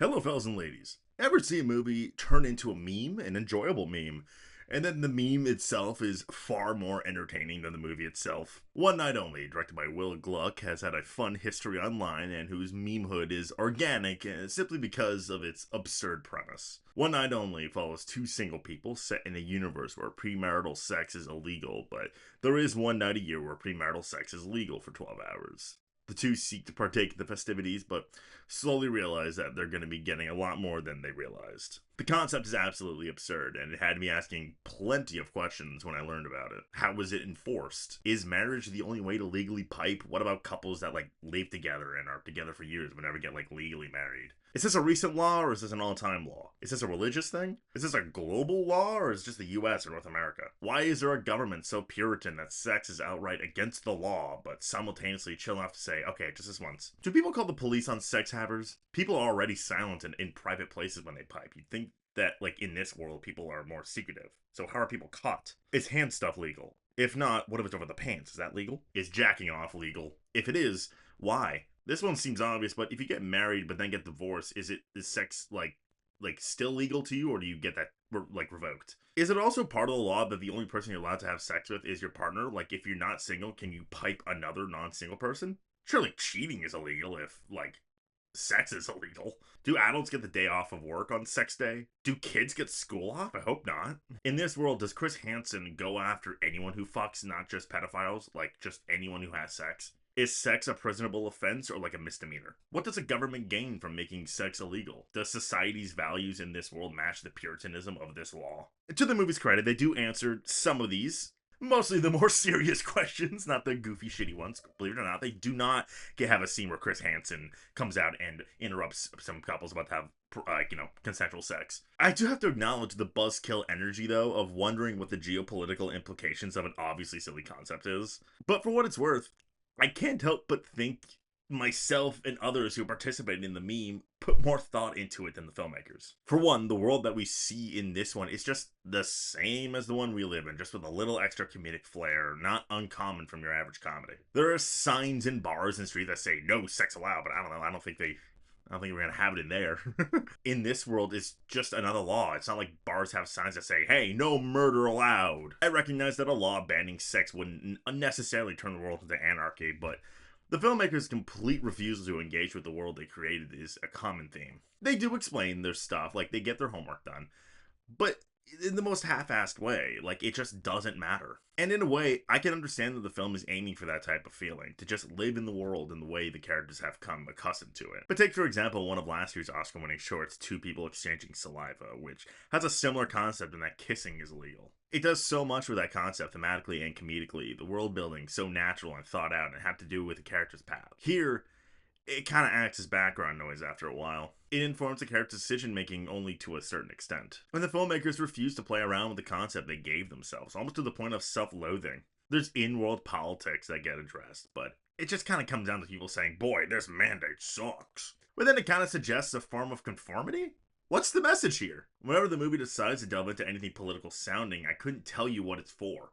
Hello, fellas and ladies. Ever see a movie turn into a meme, an enjoyable meme, and then the meme itself is far more entertaining than the movie itself? One Night Only, directed by Will Gluck, has had a fun history online and whose memehood is organic simply because of its absurd premise. One Night Only follows two single people set in a universe where premarital sex is illegal, but there is one night a year where premarital sex is legal for 12 hours. The two seek to partake in the festivities, but slowly realize that they're going to be getting a lot more than they realized. The concept is absolutely absurd, and it had me asking plenty of questions when I learned about it. How was it enforced? Is marriage the only way to legally pipe? What about couples that live together and are together for years but never get legally married? Is this a recent law or is this an all-time law? Is this a religious thing? Is this a global law or is it just the US or North America? Why is there a government so Puritan that sex is outright against the law but simultaneously chill enough to say, okay, just this once? Do people call the police on sex havers? People are already silent in private places when they pipe. You'd think that, in this world, people are more secretive. So how are people caught? Is hand stuff legal? If not, what if it's over the pants? Is that legal? Is jacking off legal? If it is, why? This one seems obvious, but if you get married but then get divorced, is sex still legal to you, or do you get that revoked? Is it also part of the law that the only person you're allowed to have sex with is your partner? If you're not single, can you pipe another non-single person? Surely cheating is illegal if sex is illegal. Do adults get the day off of work on sex day? Do kids get school off? I hope not. In this world, does Chris Hansen go after anyone who fucks, not just pedophiles, just anyone who has sex? Is sex a prisonable offense or a misdemeanor? What does a government gain from making sex illegal? Does society's values in this world match the puritanism of this law? To the movie's credit, they do answer some of these. Mostly the more serious questions, not the goofy, shitty ones. Believe it or not, they do not have a scene where Chris Hansen comes out and interrupts some couples about to have consensual sex. I do have to acknowledge the buzzkill energy, though, of wondering what the geopolitical implications of an obviously silly concept is. But for what it's worth, I can't help but think myself and others who participated in the meme put more thought into it than the filmmakers. For one, the world that we see in this one is just the same as the one we live in, just with a little extra comedic flair, not uncommon from your average comedy. There are signs in bars and streets that say no sex allowed, but I don't know, I don't think we're gonna have it in there. In this world, it's just another law. It's not like bars have signs that say, hey, no murder allowed. I recognize that a law banning sex wouldn't unnecessarily turn the world into anarchy, but the filmmakers' complete refusal to engage with the world they created is a common theme. They do explain their stuff, they get their homework done, but in the most half-assed way, it just doesn't matter. And in a way, I can understand that the film is aiming for that type of feeling, to just live in the world in the way the characters have come accustomed to it. But take, for example, one of last year's Oscar-winning shorts, Two People Exchanging Saliva, which has a similar concept in that kissing is illegal. It does so much with that concept thematically and comedically, the world building so natural and thought out and had to do with the character's path. Here, it kind of acts as background noise after a while. It informs the character's decision making only to a certain extent. When the filmmakers refuse to play around with the concept they gave themselves, almost to the point of self-loathing. There's in-world politics that get addressed, but it just kind of comes down to people saying, boy, this mandate sucks. But then it kind of suggests a form of conformity? What's the message here? Whenever the movie decides to delve into anything political sounding, I couldn't tell you what it's for.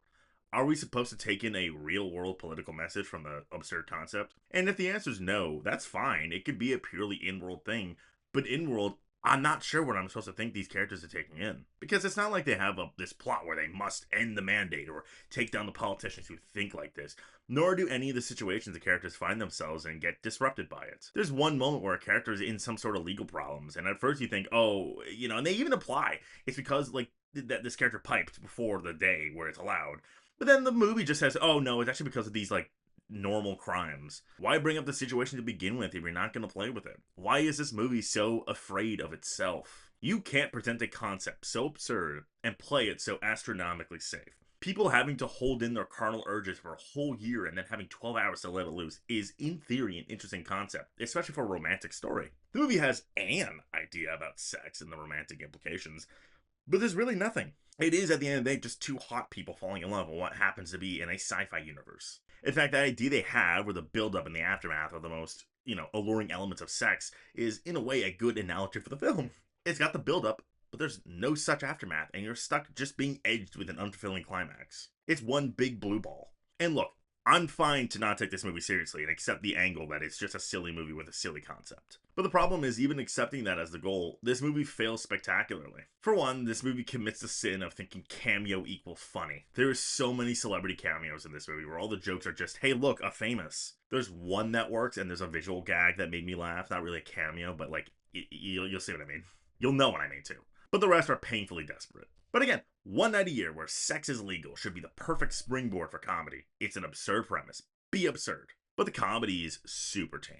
Are we supposed to take in a real-world political message from the absurd concept? And if the answer is no, that's fine. It could be a purely in-world thing. But in-world, I'm not sure what I'm supposed to think these characters are taking in. Because it's not like they have this plot where they must end the mandate or take down the politicians who think like this. Nor do any of the situations the characters find themselves in get disrupted by it. There's one moment where a character is in some sort of legal problems. And at first you think, oh, and they even imply it's because, that this character piped before the day where it's allowed. But then the movie just says, oh no, it's actually because of these, normal crimes. Why bring up the situation to begin with if you're not going to play with it? Why is this movie so afraid of itself? You can't present a concept so absurd and play it so astronomically safe. People having to hold in their carnal urges for a whole year and then having 12 hours to let it loose is, in theory, an interesting concept, especially for a romantic story. The movie has an idea about sex and the romantic implications, but there's really nothing. It is, at the end of the day, just two hot people falling in love with what happens to be in a sci-fi universe. In fact, that idea they have, where the build-up and the aftermath are the most, alluring elements of sex, is, in a way, a good analogy for the film. It's got the build-up, but there's no such aftermath, and you're stuck just being edged with an unfulfilling climax. It's one big blue ball. And look, I'm fine to not take this movie seriously and accept the angle that it's just a silly movie with a silly concept. But the problem is, even accepting that as the goal, this movie fails spectacularly. For one, this movie commits the sin of thinking cameo equals funny. There are so many celebrity cameos in this movie where all the jokes are just, hey look, a famous. There's one that works, and there's a visual gag that made me laugh. Not really a cameo, but like, you'll see what I mean. You'll know what I mean too. But the rest are painfully desperate. But again, one night a year where sex is legal should be the perfect springboard for comedy. It's an absurd premise. Be absurd. But the comedy is super tame.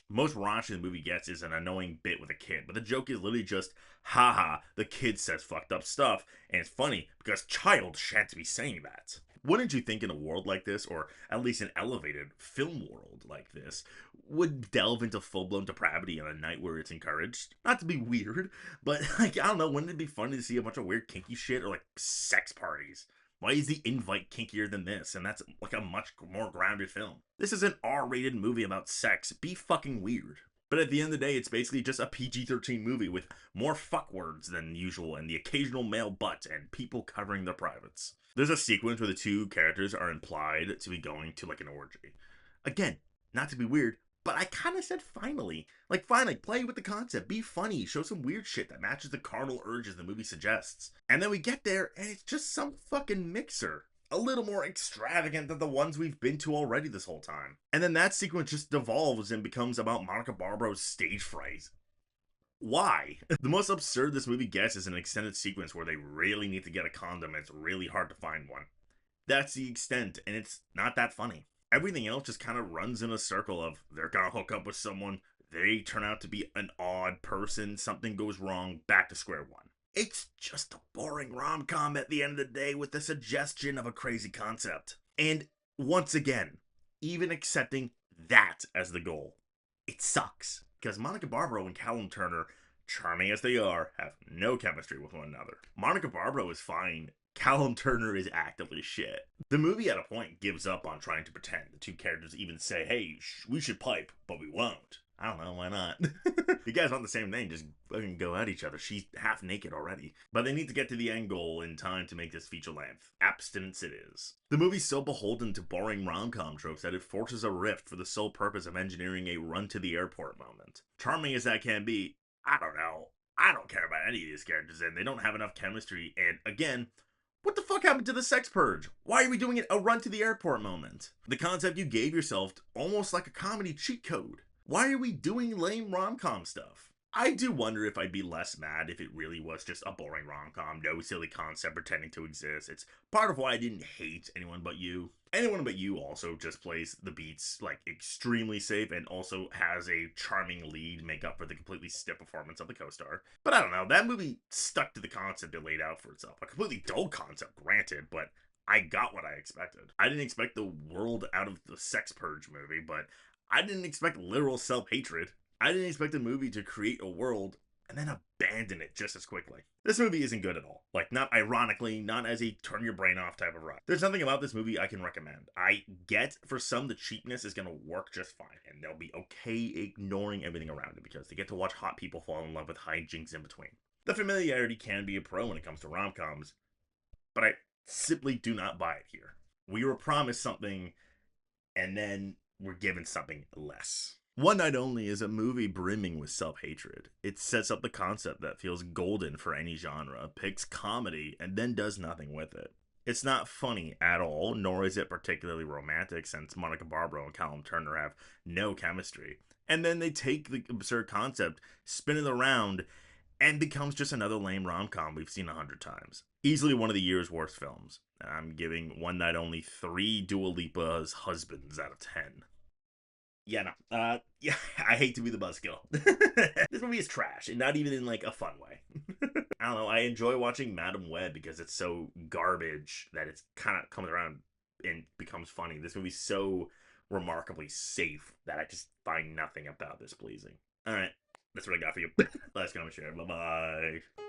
Most raunchy the movie gets is an annoying bit with a kid, but the joke is literally just, haha, the kid says fucked up stuff, and it's funny because child shan't be saying that. Wouldn't you think in a world like this, or at least an elevated film world like this, would delve into full-blown depravity on a night where it's encouraged? Not to be weird, but like, I don't know, wouldn't it be funny to see a bunch of weird kinky shit, or like sex parties? Why is The Invite kinkier than this? And that's like a much more grounded film. This is an R-rated movie about sex. Be fucking weird. But at the end of the day, it's basically just a PG-13 movie with more fuck words than usual and the occasional male butt and people covering their privates. There's a sequence where the two characters are implied to be going to like an orgy. Again, not to be weird, but I kind of said finally. Like, finally, play with the concept. Be funny. Show some weird shit that matches the carnal urges the movie suggests. And then we get there, and it's just some fucking mixer. A little more extravagant than the ones we've been to already this whole time. And then that sequence just devolves and becomes about Monica Barbro's stage fright. Why? The most absurd this movie gets is an extended sequence where they really need to get a condom and it's really hard to find one. That's the extent, and it's not that funny. Everything else just kind of runs in a circle of they're gonna hook up with someone, they turn out to be an odd person, something goes wrong, back to square one. It's just a boring rom-com at the end of the day with the suggestion of a crazy concept. And once again, even accepting that as the goal, it sucks. Because Monica Barbaro and Callum Turner, charming as they are, have no chemistry with one another. Monica Barbaro is fine. Callum Turner is actively shit. The movie at a point gives up on trying to pretend. The two characters even say, hey, we should pipe, but we won't. I don't know, why not? You guys want the same thing, just fucking go at each other. She's half naked already. But they need to get to the end goal in time to make this feature length. Abstinence it is. The movie's so beholden to boring rom-com tropes that it forces a rift for the sole purpose of engineering a run-to-the-airport moment. Charming as that can be, I don't know. I don't care about any of these characters, and they don't have enough chemistry, and again, what the fuck happened to the sex purge? Why are we doing it a run-to-the-airport moment? The concept you gave yourself almost like a comedy cheat code. Why are we doing lame rom-com stuff? I do wonder if I'd be less mad if it really was just a boring rom-com, no silly concept pretending to exist. It's part of why I didn't hate Anyone But You. Anyone But You also just plays the beats like extremely safe and also has a charming lead make up for the completely stiff performance of the co-star. But I don't know, that movie stuck to the concept it laid out for itself. A completely dull concept, granted, but I got what I expected. I didn't expect the world out of the sex purge movie, but I didn't expect literal self-hatred. I didn't expect a movie to create a world and then abandon it just as quickly. This movie isn't good at all. Like, not ironically, not as a turn your brain off type of ride. There's nothing about this movie I can recommend. I get, for some, the cheapness is going to work just fine, and they'll be okay ignoring everything around it because they get to watch hot people fall in love with hijinks in between. The familiarity can be a pro when it comes to rom-coms, but I simply do not buy it here. We were promised something, and then we're given something less. One Night Only is a movie brimming with self-hatred. It sets up the concept that feels golden for any genre, picks comedy, and then does nothing with it. It's not funny at all, nor is it particularly romantic since Monica Barbaro and Callum Turner have no chemistry. And then they take the absurd concept, spin it around, and becomes just another lame rom-com we've seen 100 times. Easily one of the year's worst films. I'm giving One Night Only 3 Dua Lipa's husbands out of 10. Yeah, no. Yeah, I hate to be the buzzkill. This movie is trash, and not even in, like, a fun way. I don't know, I enjoy watching Madam Web because it's so garbage that it's kind of comes around and becomes funny. This movie's so remarkably safe that I just find nothing about this pleasing. Alright, that's what I got for you. Let's go and share. Bye-bye.